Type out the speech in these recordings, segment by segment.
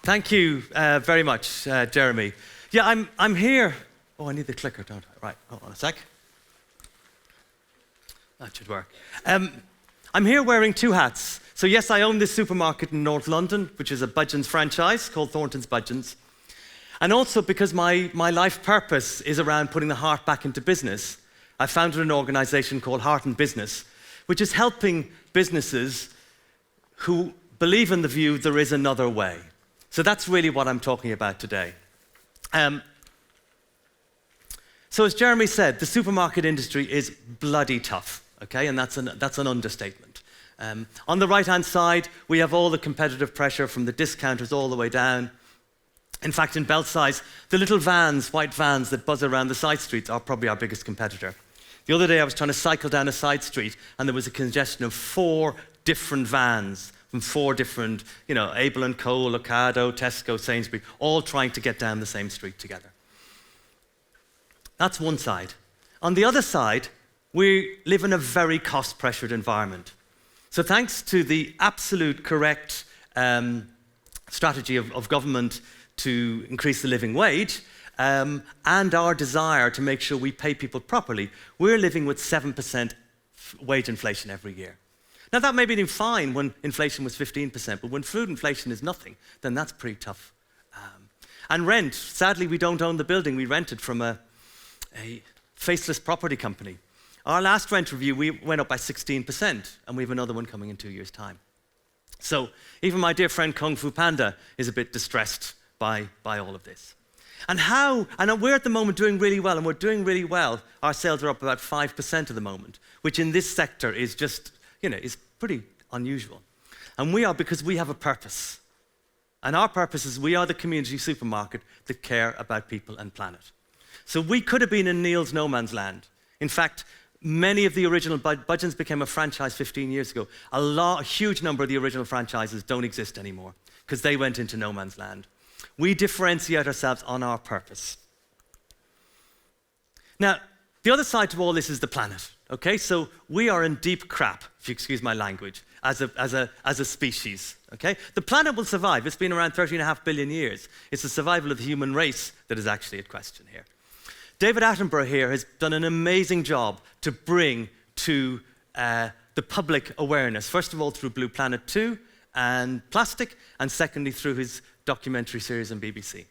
Thank you very much, Jeremy. Yeah, I'm here. Oh, I need the clicker, don't I? Right, hold on a sec. That should work. I'm here wearing two hats. So yes, I own this supermarket in North London, which is a Budgens franchise called Thornton's Budgens. And also because my life purpose is around putting the heart back into business, I founded an organization called Heart in Business, which is helping businesses who believe in the view there is another way. So that's really what I'm talking about today. So as Jeremy said, the supermarket industry is bloody tough, okay? And that's an understatement. On the right-hand side, we have all the competitive pressure from the discounters all the way down. In fact, in belt size, the little vans, white vans that buzz around the side streets are probably our biggest competitor. The other day, I was trying to cycle down a side street, and there was a congestion of 4 different vans from 4 different, Able & Co, Ocado, Tesco, Sainsbury, all trying to get down the same street together. That's one side. On the other side, we live in a very cost-pressured environment. So thanks to the absolute correct strategy of government to increase the living wage, and our desire to make sure we pay people properly, we're living with 7% wage inflation every year. Now, that may be fine when inflation was 15%, but when food inflation is nothing, then that's pretty tough. And rent, sadly, we don't own the building. We rent it from a faceless property company. Our last rent review, we went up by 16%, and we have another one coming in 2 years' time. So even my dear friend Kung Fu Panda is a bit distressed by all of this. And we're at the moment doing really well, and we're doing really well. Our sales are up about 5% at the moment, which in this sector is just, is pretty unusual. And we are because we have a purpose. And our purpose is we are the community supermarket that care about people and planet. So we could have been in Neil's no man's land. In fact, many of the original Budgens became a franchise 15 years ago. A huge number of the original franchises don't exist anymore because they went into no man's land. We differentiate ourselves on our purpose. Now, the other side to all this is the planet. Okay, so we are in deep crap, if you excuse my language, as a species. Okay, the planet will survive. It's been around 13.5 billion years. It's the survival of the human race that is actually at question here. David Attenborough here has done an amazing job to bring to the public awareness. First of all, through Blue Planet 2 and plastic, and secondly, through his documentary series on BBC.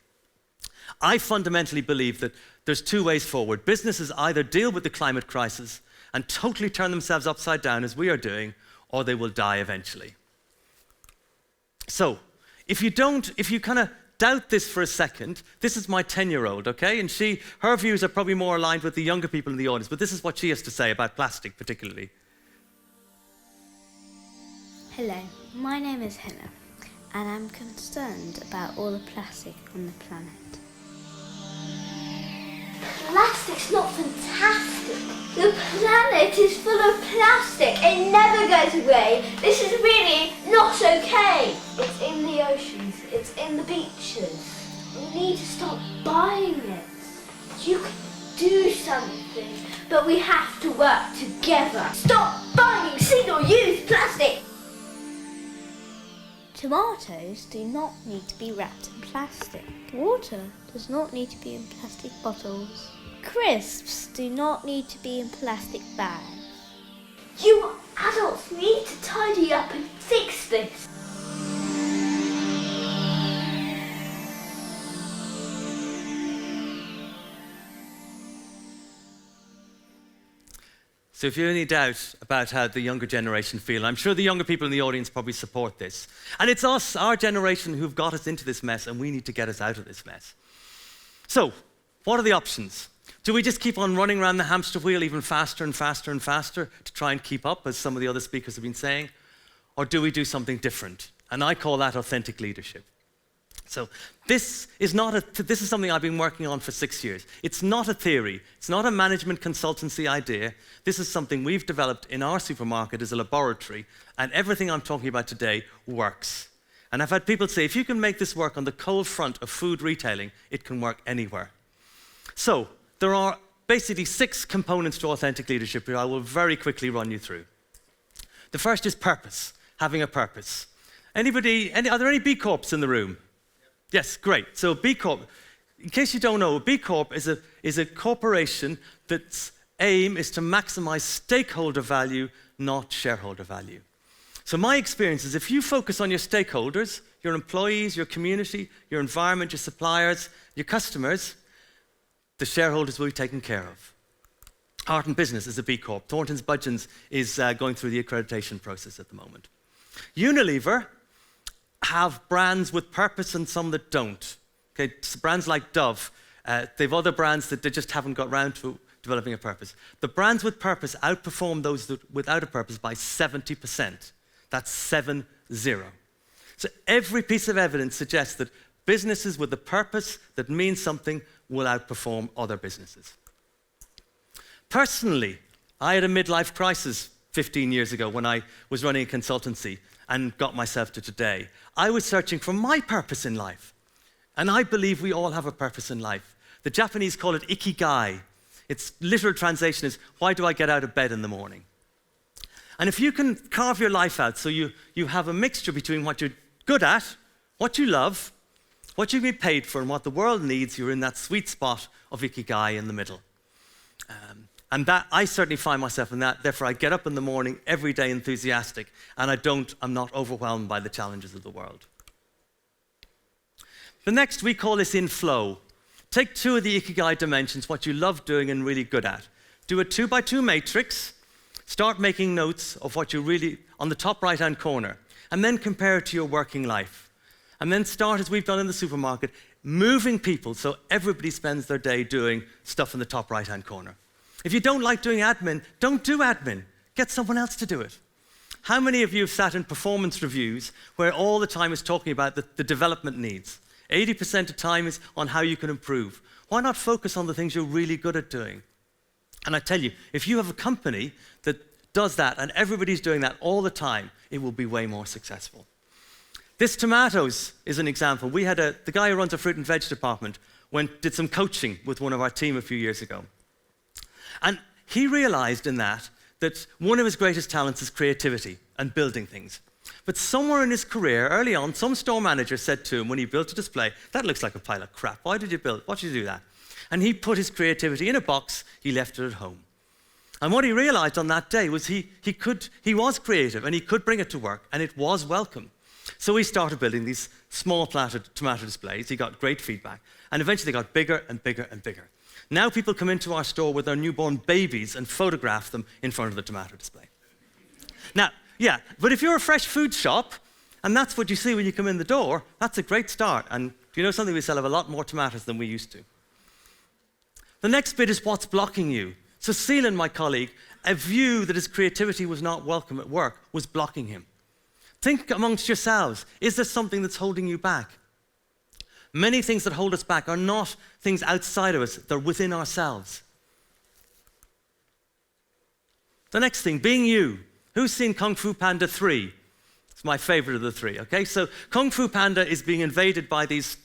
I fundamentally believe that there's 2 ways forward. Businesses either deal with the climate crisis and totally turn themselves upside down, as we are doing, or they will die eventually. So, if you kind of doubt this for a second, this is my 10-year-old, okay? And her views are probably more aligned with the younger people in the audience, but this is what she has to say about plastic particularly. Hello, my name is Hannah, and I'm concerned about all the plastic on the planet. Plastic's not fantastic. The planet is full of plastic. It never goes away. This is really not okay. It's in the oceans. It's in the beaches. We need to stop buying it. You can do something, but we have to work together. Stop buying single-use plastic. Tomatoes do not need to be wrapped in plastic. Water does not need to be in plastic bottles. Crisps do not need to be in plastic bags. You adults need to tidy up and fix this. So if you have any doubt about how the younger generation feel, I'm sure the younger people in the audience probably support this. And it's us, our generation, who've got us into this mess, and we need to get us out of this mess. So, what are the options? Do we just keep on running around the hamster wheel even faster and faster and faster to try and keep up, as some of the other speakers have been saying? Or do we do something different? And I call that authentic leadership. So this is something I've been working on for 6 years. It's not a theory. It's not a management consultancy idea. This is something we've developed in our supermarket as a laboratory, and everything I'm talking about today works. And I've had people say, if you can make this work on the cold front of food retailing, it can work anywhere. So there are basically 6 components to authentic leadership here I will very quickly run you through. The first is purpose, having a purpose. Are there any B Corps in the room? Yes, great. So B Corp, in case you don't know, a B Corp is a corporation that's aim is to maximize stakeholder value, not shareholder value. So my experience is if you focus on your stakeholders, your employees, your community, your environment, your suppliers, your customers, the shareholders will be taken care of. Art and Business is a B Corp. Thornton's Budgens is going through the accreditation process at the moment. Unilever have brands with purpose and some that don't. Okay, so brands like Dove, they've other brands that they just haven't got around to developing a purpose. The brands with purpose outperform those without a purpose by 70%. That's 7-0. So every piece of evidence suggests that businesses with a purpose that means something will outperform other businesses. Personally, I had a midlife crisis 15 years ago when I was running a consultancy and got myself to today. I was searching for my purpose in life. And I believe we all have a purpose in life. The Japanese call it ikigai. Its literal translation is, why do I get out of bed in the morning? And if you can carve your life out so you have a mixture between what you're good at, what you love, what you can be paid for, and what the world needs, you're in that sweet spot of ikigai in the middle. And that I certainly find myself in that. Therefore, I get up in the morning every day enthusiastic, and I'm not overwhelmed by the challenges of the world. The next, we call this in flow. Take 2 of the ikigai dimensions, what you love doing and really good at. Do a 2x2 matrix. Start making notes of what you really, on the top right-hand corner, and then compare it to your working life. And then start, as we've done in the supermarket, moving people so everybody spends their day doing stuff in the top right-hand corner. If you don't like doing admin, don't do admin. Get someone else to do it. How many of you have sat in performance reviews where all the time is talking about the development needs? 80% of time is on how you can improve. Why not focus on the things you're really good at doing? And I tell you, if you have a company that does that and everybody's doing that all the time, it will be way more successful. This tomatoes is an example. We had the guy who runs a fruit and veg department did some coaching with one of our team a few years ago. And he realized in that one of his greatest talents is creativity and building things. But somewhere in his career, early on, some store manager said to him when he built a display, that looks like a pile of crap. Why did you do that? And he put his creativity in a box, he left it at home. And what he realized on that day was he was creative and he could bring it to work and it was welcome. So he started building these small tomato displays. He got great feedback. And eventually they got bigger and bigger and bigger. Now people come into our store with their newborn babies and photograph them in front of the tomato display. Now, yeah, but if you're a fresh food shop, and that's what you see when you come in the door, that's a great start. And you know something, we sell a lot more tomatoes than we used to. The next bit is what's blocking you. So Seelan, my colleague, a view that his creativity was not welcome at work was blocking him. Think amongst yourselves, is there something that's holding you back? Many things that hold us back are not things outside of us, they're within ourselves. The next thing, being you. Who's seen Kung Fu Panda 3? It's my favorite of the 3, okay? So Kung Fu Panda is being invaded by this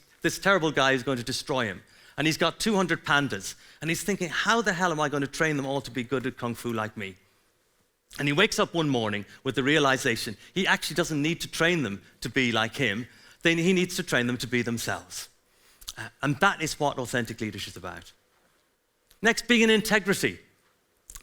terrible guy who's going to destroy him. And he's got 200 pandas. And he's thinking, how the hell am I going to train them all to be good at Kung Fu like me? And he wakes up one morning with the realization he actually doesn't need to train them to be like him. Then he needs to train them to be themselves. And that is what authentic leadership is about. Next, being in integrity.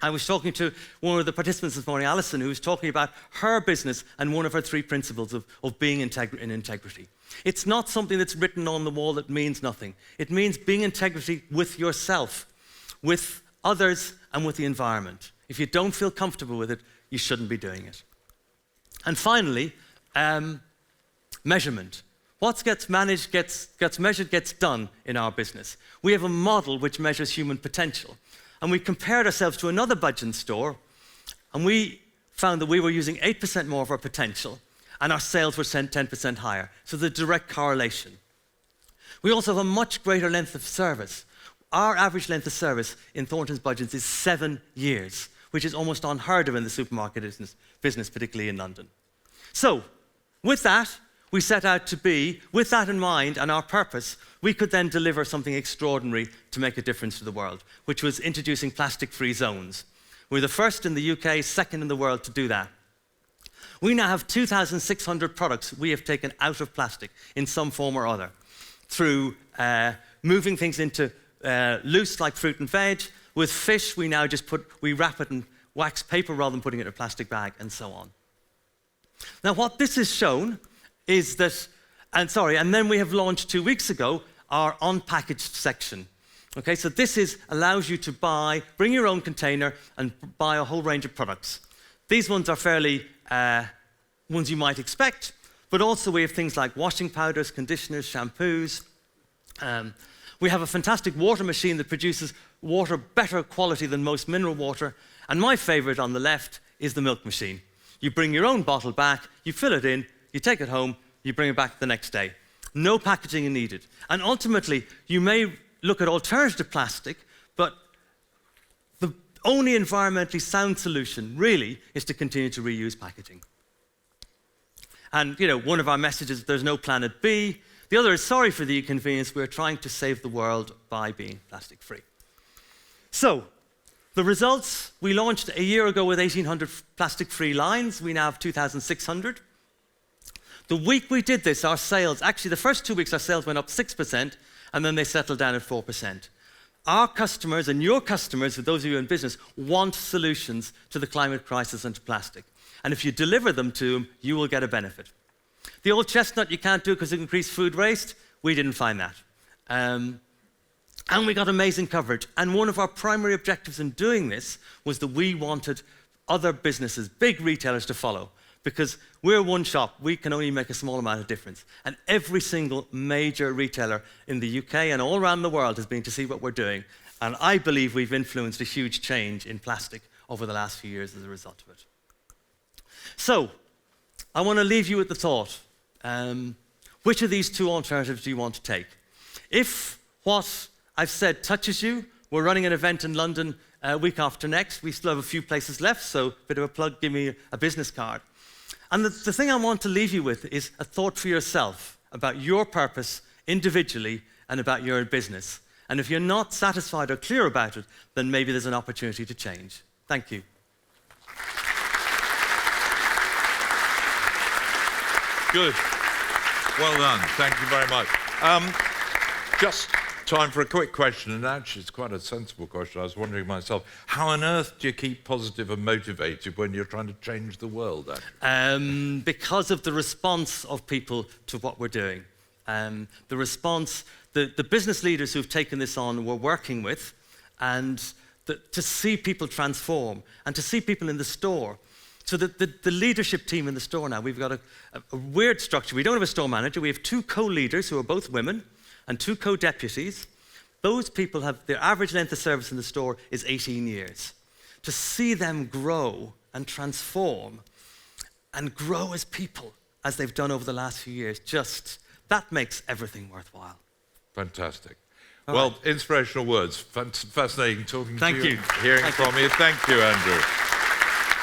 I was talking to one of the participants this morning, Alison, who was talking about her business and one of her 3 principles of being in integrity. It's not something that's written on the wall that means nothing. It means being in integrity with yourself, with others, and with the environment. If you don't feel comfortable with it, you shouldn't be doing it. And finally, measurement. What gets managed, gets measured, gets done in our business. We have a model which measures human potential. And we compared ourselves to another Budgens store, and we found that we were using 8% more of our potential, and our sales were 10% higher. So the direct correlation. We also have a much greater length of service. Our average length of service in Thornton's Budgens is 7 years, which is almost unheard of in the supermarket business, particularly in London. So, with that, we set out to be, with that in mind and our purpose, we could then deliver something extraordinary to make a difference to the world, which was introducing plastic-free zones. We're the first in the UK, second in the world to do that. We now have 2,600 products we have taken out of plastic in some form or other. through moving things into loose like fruit and veg. With fish, we now just we wrap it in wax paper rather than putting it in a plastic bag, and so on. Now, what this has shown is that, and then we have launched 2 weeks ago our unpackaged section. Okay, so this allows you to bring your own container and buy a whole range of products. These ones are fairly ones you might expect, but also we have things like washing powders, conditioners, shampoos. We have a fantastic water machine that produces water better quality than most mineral water. And my favorite on the left is the milk machine. You bring your own bottle back, you fill it in, you take it home, you bring it back the next day. No packaging needed. And ultimately, you may look at alternative plastic, but the only environmentally sound solution really is to continue to reuse packaging. And one of our messages, there's no planet B. The other is, sorry for the inconvenience, we're trying to save the world by being plastic free. So, the results, we launched a year ago with 1,800 plastic-free lines. We now have 2,600. The week we did this, our sales, actually the first 2 weeks our sales went up 6%, and then they settled down at 4%. Our customers and your customers, for those of you in business, want solutions to the climate crisis and to plastic. And if you deliver them to them, you will get a benefit. The old chestnut you can't do because it increased food waste, we didn't find that. And we got amazing coverage. And one of our primary objectives in doing this was that we wanted other businesses, big retailers, to follow. Because we're one shop, we can only make a small amount of difference. And every single major retailer in the UK and all around the world has been to see what we're doing. And I believe we've influenced a huge change in plastic over the last few years as a result of it. So, I want to leave you with the thought. Which of these two alternatives do you want to take? If what I've said touches you, we're running an event in London week after next. We still have a few places left, so a bit of a plug, give me a business card. And the thing I want to leave you with is a thought for yourself about your purpose individually and about your business. And if you're not satisfied or clear about it, then maybe there's an opportunity to change. Thank you. Good. Well done. Thank you very much. Just time for a quick question, and actually it's quite a sensible question. I was wondering myself, how on earth do you keep positive and motivated when you're trying to change the world, actually? Because of the response of people to what we're doing. The response, the business leaders who've taken this on we're working with, and to see people transform, and to see people in the store. So the leadership team in the store now, we've got a weird structure. We don't have a store manager. We have 2 co-leaders who are both women and 2 co-deputies. Those people their average length of service in the store is 18 years. To see them grow and transform and grow as people, as they've done over the last few years, that makes everything worthwhile. Fantastic. Well, inspirational words. Fascinating talking to you. Thank you. Hearing from you. Thank you, Andrew.